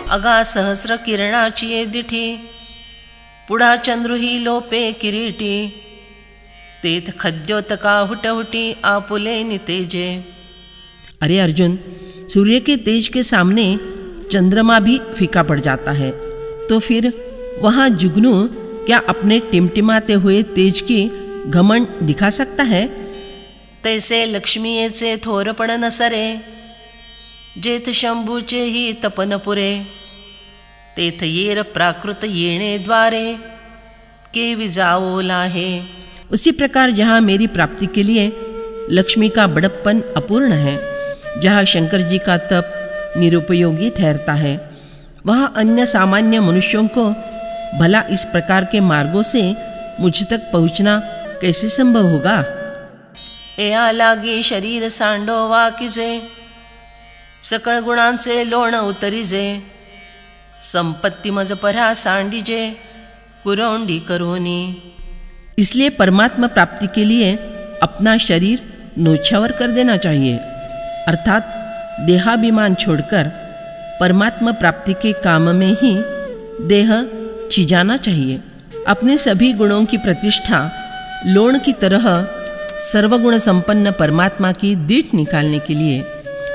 अगा सहस्र किरणाची ये दिठी, पुढा चंद्रुही लोपे किरीटी, तेथ खद्योतका हुटहुटी आपुले नितेजे। अरे अर्जुन, सूर्य के तेज के सामने चंद्रमा भी फीका पड़ जाता है, तो फिर वहाँ जुगनू क्या अपने टिमटिमाते हुए तेज की घमंड दिखा सकता है? तैसे लक्ष्मीचे थोरपण नसरे, जेथ शंभूचे ही तपन पुरे, तेथ येर प्राकृत येणे द्वारे, के विजाओ लाहे। उसी प्रकार जहाँ मेरी प्राप्ति के लिए लक्ष्मी का बड़प्पन अपूर्ण है, जहाँ शंकर जी का तप निरुपयोगी ठहरता है, वहाँ अन्य सामान्य मनुष्यों को भला इस प्रकार के मार्गों से मुझ तक पहुँचना कैसे संभव होगा? या लागी शरीर सांडोवा किजे, सकळ गुणांचे लोण उतरिजे, संपत्ति मज परा सांडीजे, कुरौंडी करोनी। इसलिए परमात्मा प्राप्ति के लिए अपना शरीर नोछावर कर देना चाहिए, अर्थात देहाभिमान छोड़कर परमात्मा प्राप्ति के काम में ही देह छिजाना चाहिए। अपने सभी गुणों की प्रतिष्ठा लोण की तरह सर्वगुण संपन्न परमात्मा की दीठ निकालने के लिए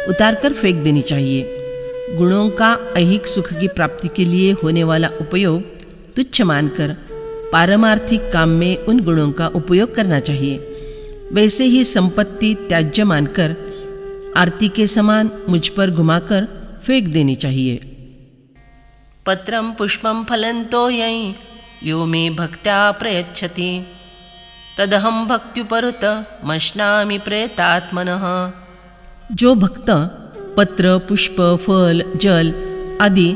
उतारकर फेंक देनी चाहिए। गुणों का ऐहिक सुख की प्राप्ति के लिए होने वाला उपयोग तुच्छ मानकर पारमार्थिक काम में उन गुणों का उपयोग करना चाहिए। वैसे ही संपत्ति त्याज्य मानकर आरती के समान मुझ पर घुमाकर फेंक देनी चाहिए। पत्रम पुष्पम फलंतो यई यो मे भक्त्या प्रयच्छति, तदहम भक्त्युपरुत मश्नामि प्रेतात्मनः। जो भक्त पत्र, पुष्प, फल, जल आदि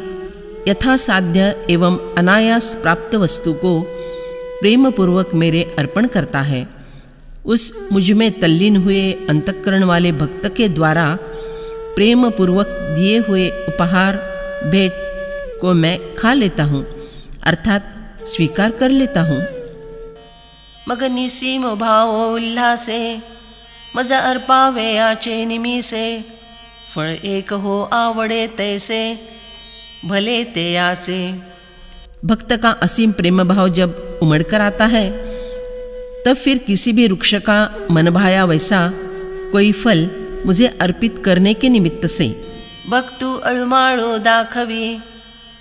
यथासाध्य एवं अनायास प्राप्त वस्तु को प्रेम पूर्वक मेरे अर्पण करता है, उस मुझ में तल्लीन हुए अंतःकरण वाले भक्त के द्वारा प्रेम पूर्वक दिए हुए उपहार भेंट को मैं खा लेता हूँ, अर्थात स्वीकार कर लेता हूँ। मग निसीम भाव उल्हासे, मज अर्पावे याचे निमीसे, फळ एक हो आवडे तैसे, भले ते याचे। भक्त का असीम प्रेम भाव जब उमड़ कर आता है, तब फिर किसी भी वृक्ष का मनभाया वैसा कोई फल मुझे अर्पित करने के निमित्त से भक्तु अळमाळो दाखवी,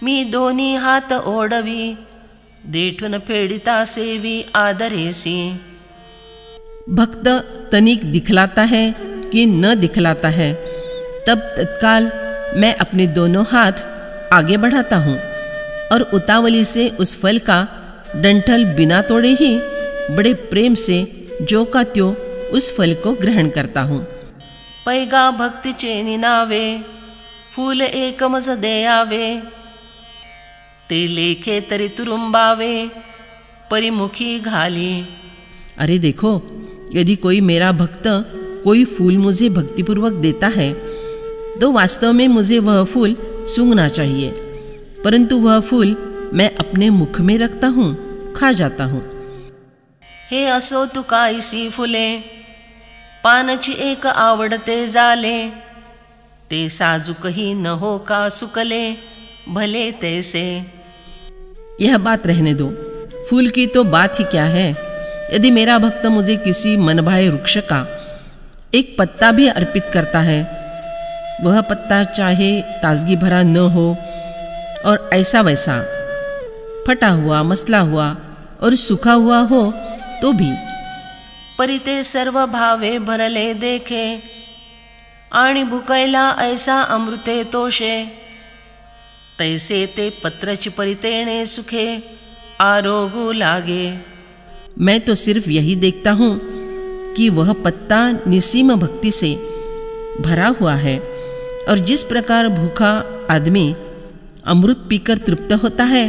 मी दोन्ही हात ओढवी, देठून फेडिता सेवी आदरेसी। भक्त तनिक दिखलाता है कि न दिखलाता है, तब तत्काल मैं अपने दोनों हाथ आगे बढ़ाता हूँ और उतावली से उस फल का डंठल बिना तोड़े ही बड़े प्रेम से जो का त्यों उस फल को ग्रहण करता हूँ। पैगा भक्तीचे निनावे, फूल एक मज देयावे, ते लेखे तरी तुरुंबावे, परिमुखी घाली। अरे देखो, यदि कोई मेरा भक्त कोई फूल मुझे भक्तिपूर्वक देता है, तो वास्तव में मुझे वह फूल सूंघना चाहिए, परंतु वह फूल मैं अपने मुख में रखता हूँ, खा जाता हूँ। हे असो तुकाईसी फुले, पानची एक आवडते जाले, ते साजुकही न हो का सुकले, भले तैसे। यह बात रहने दो, फूल की तो बात ही क्या है। यदि मेरा भक्त मुझे किसी मनभाए वृक्ष का एक पत्ता भी अर्पित करता है, वह पत्ता चाहे ताजगी भरा न हो और ऐसा वैसा फटा हुआ, मसला हुआ और सूखा हुआ हो तो भी, परिते सर्व भावे भरले देखे, आणि भुकैला ऐसा अमृते तोषे, तैसे ते पत्रची परितेणे सुखे, आरोगू लागे। मैं तो सिर्फ यही देखता हूँ कि वह पत्ता निसीम भक्ति से भरा हुआ है, और जिस प्रकार भूखा आदमी अमृत पीकर तृप्त होता है,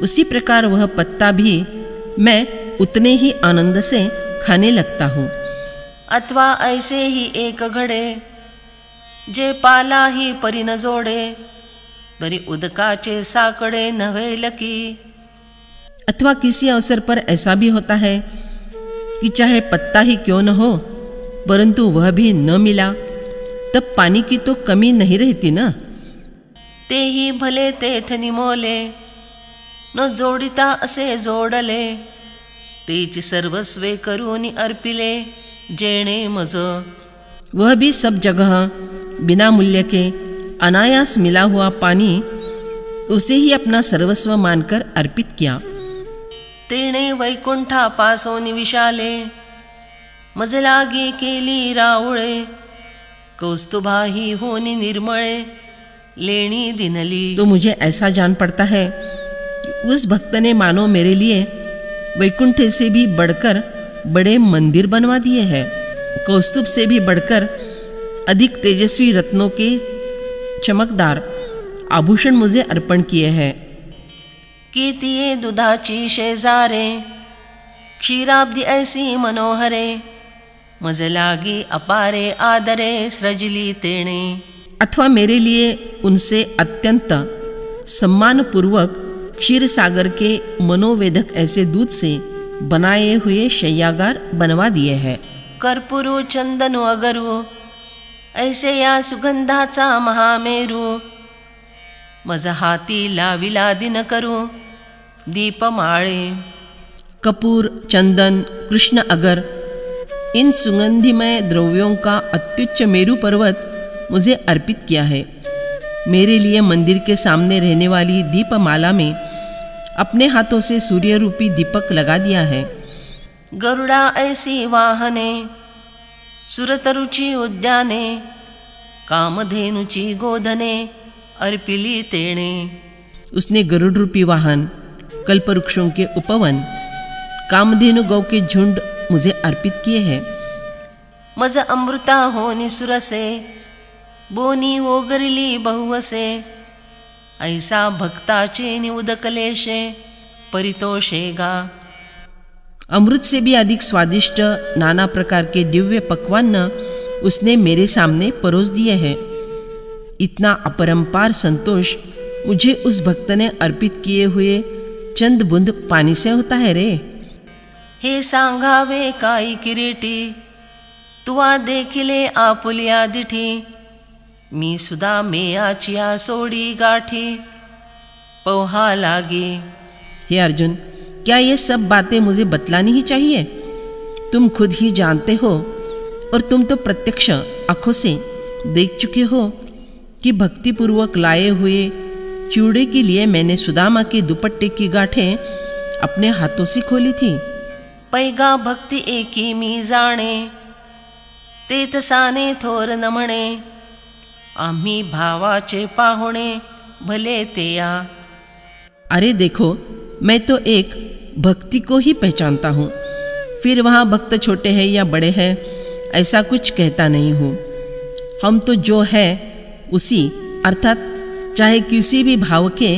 उसी प्रकार वह पत्ता भी मैं उतने ही आनंद से खाने लगता हूँ। अथवा ऐसे ही एक घडे, जे पाला ही परी न जोडे, तरी उदकाचे साकडे नव्हे लकी। अथवा किसी अवसर पर ऐसा भी होता है कि चाहे पत्ता ही क्यों न हो, परंतु वह भी न मिला, तब पानी की तो कमी नहीं रहती ना। तेही भले तेथ निमोले, न जोडिता असे जोडले, तेची सर्वस्वे करून अर्पिले जेणे मज। वह भी सब जगह बिना मूल्य के अनायास मिला हुआ पानी उसे ही अपना सर्वस्व मानकर अर्पित किया। तेणे वैकुंठा पासोनी विशाले, मज लागी केली रावळे, कौस्तुभाही होनी निर्मळे, लेणी दिनली। तो मुझे ऐसा जान पड़ता है कि उस भक्त ने मानो मेरे लिए वैकुंठ से भी बढ़कर बड़े मंदिर बनवा दिए हैं, कौस्तुभ से भी बढ़कर अधिक तेजस्वी रत्नों के चमकदार आभूषण मुझे अर्पण किए हैं। कीर्तिये दुधाची शेजारे, क्षीराब्दी ऐसी मनोहरे, मज लागी अपारे आदरे सृजली तेणे। अथवा मेरे लिए उनसे अत्यंत सम्मानपूर्वक क्षीर सागर के मनोवेदक ऐसे दूध से बनाए हुए शय्यागार बनवा दिए हैं। कर्पूरू चंदनु अगरू, ऐसे या सुगंधाचा महामेरू, मज हाती लाविला दिन करू दीपमाळे। कपूर, चंदन, कृष्ण अगर, इन सुगंधिमय द्रव्यों का अत्युच्च मेरू पर्वत मुझे अर्पित किया है। मेरे लिए मंदिर के सामने रहने वाली दीपमाला में अपने हाथों से सूर्य रूपी दीपक लगा दिया है। गरुड़ा ऐसी वाहने, सुरतरुची उद्याने, कामधेनुची गोधने अर्पिली तेणे। उसने गरुड़ रूपी वाहन, कल्पवृक्षों के उपवन, कामधेनु गौ के झुंड मुझे अर्पित किए हैं। मज अमृता होनी सुरसे, बोनी ओगरली बहुवसे, ऐसा भक्ताचे निउदकलेशे परितोषेगा। अमृत से भी अधिक स्वादिष्ट नाना प्रकार के दिव्य पकवान उसने मेरे सामने परोस दिए हैं। इतना अपरंपार संतोष मुझे उस भक्त ने अर्पित किए हुए चंद बूंद पानी से होता है रे। हे सांगावे काई किरीटी, तुवा देखिले आपुलिया दिठी, मी सुदा मेयाचिया सोडी गाठी पोहा लागी। हे अर्जुन, क्या ये सब बातें मुझे बतलानी ही चाहिए? तुम खुद ही जानते हो और तुम तो प्रत्यक्ष आंखों से देख चुके हो कि भक्तिपूर्वक लाए हुए चूड़े के लिए मैंने सुदामा के दुपट्टे की गांठें अपने हाथों से खोली थी। पैगा भक्ति एकी मी जाणे, ते तसाने थोर न म्हणे, आम्ही भावाचे पाहुणे भले ते या। अरे देखो, मैं तो एक भक्ति को ही पहचानता हूँ, फिर वहाँ भक्त छोटे हैं या बड़े हैं ऐसा कुछ कहता नहीं हूँ। हम तो जो है उसी अर्थात चाहे किसी भी भाव के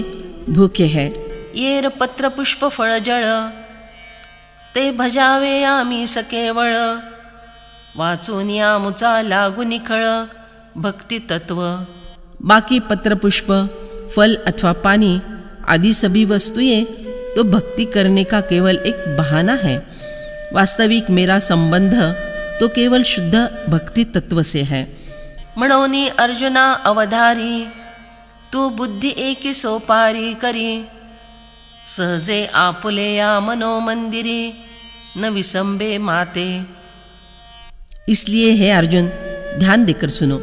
भूखे हैं। येर पत्र पुष्प फळ जळ, ते भजावे आम्ही सकेवळ, वाचून यामुचा लागू निखळ भक्ति तत्व। बाकी पत्र पुष्प, फल अथवा पानी आदि सभी वस्तुएं तो भक्ति करने का केवल एक बहाना है। वास्तविक मेरा संबंध तो केवल शुद्ध भक्ति तत्व से है। म्हणोनी अर्जुना अवधारी, तू बुद्धि एकी सोपारी करी, सहजे आपुले या मनोमंदिरी न विसंबे माते। इसलिए हे अर्जुन, ध्यान देकर सुनो।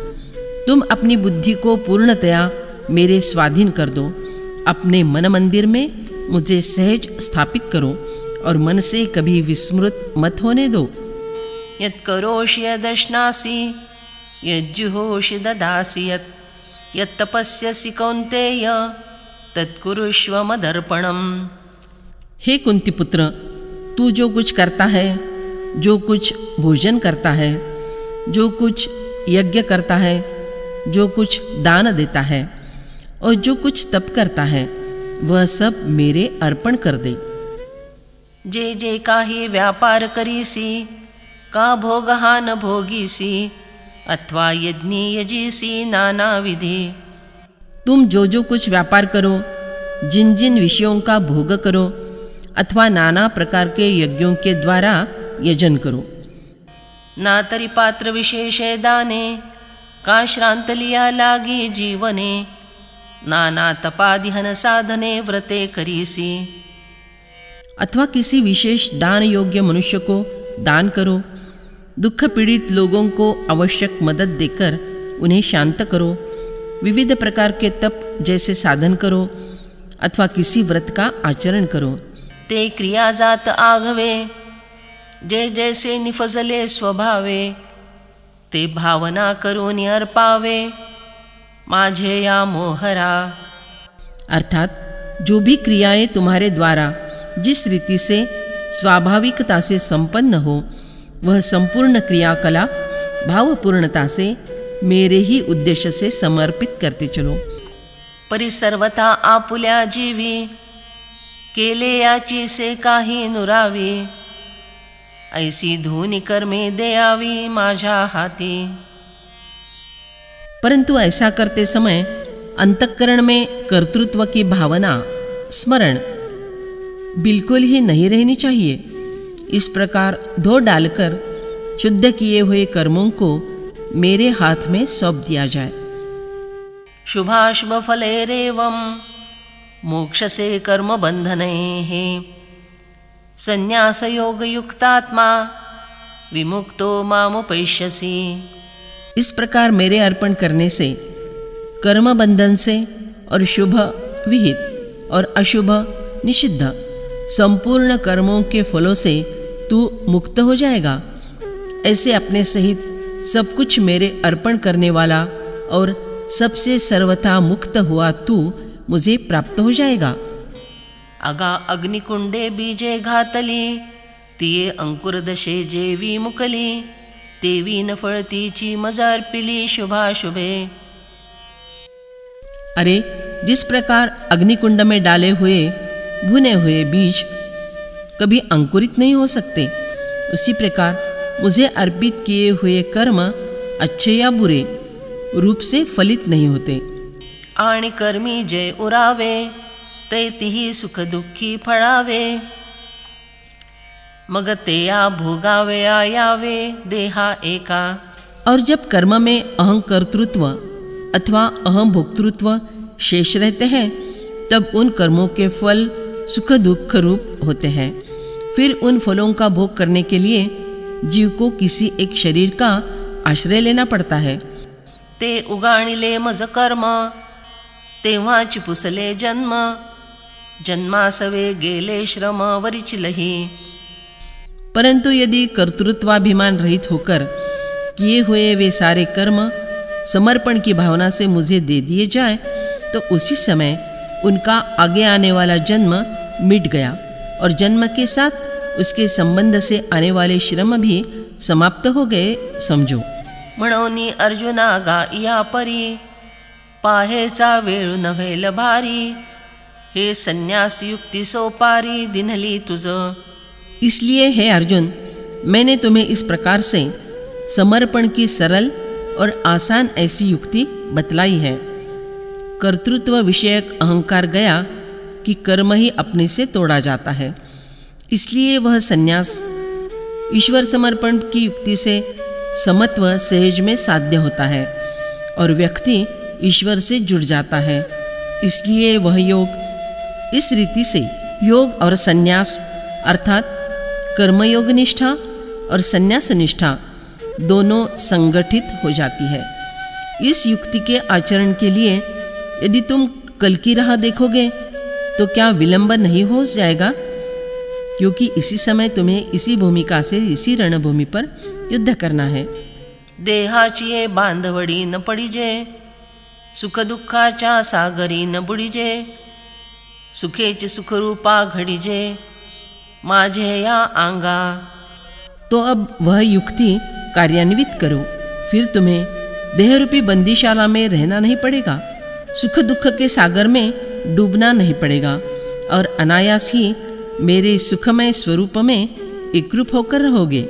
तुम अपनी बुद्धि को पूर्णतया मेरे स्वाधीन कर दो, अपने मन मंदिर में मुझे सहज स्थापित करो और मन से कभी विस्मृत मत होने दो। यत् करोषि यदश्नासि, यज्जुहोषि ददासि, यत् तपस्यसि कौन्तेय तत्कुरुष्व मदर्पणम्। हे कुंती पुत्र, तू जो कुछ करता है, जो कुछ भोजन करता है, जो कुछ यज्ञ करता है, जो कुछ दान देता है और जो कुछ तप करता है, वह सब मेरे अर्पण कर दे। जे जे काही व्यापार करीसी, का भोग हा न भोगीसी, अथवा यज्ञ यजीसी नाना विधि। तुम जो जो कुछ व्यापार करो, जिन जिन विषयों का भोग करो अथवा नाना प्रकार के यज्ञों के द्वारा यजन करो। ना तरी पात्र विशेषे दाने, का श्रांत लिया लागी जीवने, नाना तपादिहन साधने व्रते करीसी। अथवा किसी विशेष दान योग्य मनुष्य को दान करो, दुख पीड़ित लोगों को आवश्यक मदद देकर उन्हें शांत करो, विविध प्रकार के तप जैसे साधन करो अथवा किसी व्रत का आचरण करो। ते क्रिया जात आघवे, जे जैसे निफजले स्वभावे, ते भावना करून अर्पावे, माझे या मोहरा। अर्थात जो भी क्रियाएं तुम्हारे द्वारा जिस रीति से स्वाभाविकता से संपन्न हो, वह संपूर्ण क्रियाकलाप भावपूर्णता से मेरे ही उद्देश्य से समर्पित करते चलो। परिसर्वता आपुल्या जीवी, केले याची से काही नुरावी, ऐसी धुनी कर्मे देयावी माझ्या हाती। परंतु ऐसा करते समय अंतःकरण में कर्तृत्व की भावना स्मरण बिल्कुल ही नहीं रहनी चाहिए। इस प्रकार धो डालकर शुद्ध किए हुए कर्मों को मेरे हाथ में सौंप दिया जाए। शुभाशुभ फलेरेवं मोक्ष से कर्म बंधने है, संन्यास योग युक्तात्मा विमुक्तो मामुपैष्यसि। इस प्रकार मेरे अर्पण करने से कर्म बंधन से और शुभ विहित और अशुभ निषिद्ध संपूर्ण कर्मों के फलों से तू मुक्त हो जाएगा। ऐसे अपने सहित सब कुछ मेरे अर्पण करने वाला और सबसे सर्वथा मुक्त हुआ तू मुझे प्राप्त हो जाएगा। अगा अग्निकुंडे बीजे घातली, तिये अंकुर दशे जेवी मुकली, तेवी न फळतीची मजार पिली शुभाशुभे। अरे जिस प्रकार अग्निकुंड में डाले हुए भुने हुए बीज कभी अंकुरित नहीं हो सकते, उसी प्रकार मुझे अर्पित किए हुए कर्म अच्छे या बुरे रूप से फलित नहीं होते। आणि कर्मी जय उरावे, तैतिही सुख दुःखी फळावे, मग ते या भोगावे आयावे देहा एका। और जब कर्म में अहं कर्तृत्व अथवा अहं भोक्तृत्व शेष रहते हैं, तब उन कर्मों के फल सुख दुख रूप होते हैं। फिर उन फलों का भोग करने के लिए जीव को किसी एक शरीर का आश्रय लेना पड़ता है। ते उगाणिले मज कर्म, तेव्हाची पुसले जन्म, जन्मासवे गेले श्रम वरिचिलही। परंतु यदि कर्तृत्वाभिमान रहित होकर किए हुए वे सारे कर्म समर्पण की भावना से मुझे दे दिए जाए, तो उसी समय उनका आगे आने वाला जन्म मिट गया और जन्म के साथ उसके संबंध से आने वाले श्रम भी समाप्त हो गए समझो। म्हणोनी अर्जुना गा या परी, पाहेचा वेळ नव्हेल भारी, हे संन्यास युक्ति सोपारी दिनली तुझ। इसलिए हे अर्जुन, मैंने तुम्हें इस प्रकार से समर्पण की सरल और आसान ऐसी युक्ति बतलाई है। कर्तृत्व विषयक अहंकार गया कि कर्म ही अपने से तोड़ा जाता है, इसलिए वह संन्यास ईश्वर समर्पण की युक्ति से समत्व सहज में साध्य होता है और व्यक्ति ईश्वर से जुड़ जाता है। इसलिए वह योग इस रीति से योग और संन्यास अर्थात कर्मयोग निष्ठा और संन्यास निष्ठा दोनों संगठित हो जाती है। इस युक्ति के आचरण के लिए यदि तुम कल की राह देखोगे तो क्या विलंब नहीं हो जाएगा, क्योंकि इसी समय तुम्हें इसी भूमिका से इसी रणभूमि पर युद्ध करना है। देहाची ये बांधवडी न पडिजे, सुख दुःखाच्या सागरी न बुडिजे, सुखेचे सुखरूपा घडिजे माझे या आंगा। तो अब वह युक्ति कार्यान्वित करो, फिर तुम्हें देहरूपी बंदीशाला में रहना नहीं पड़ेगा, सुख दुख के सागर में डूबना नहीं पड़ेगा और अनायास ही मेरे सुखमय स्वरूप में एकरूप होकर रहोगे।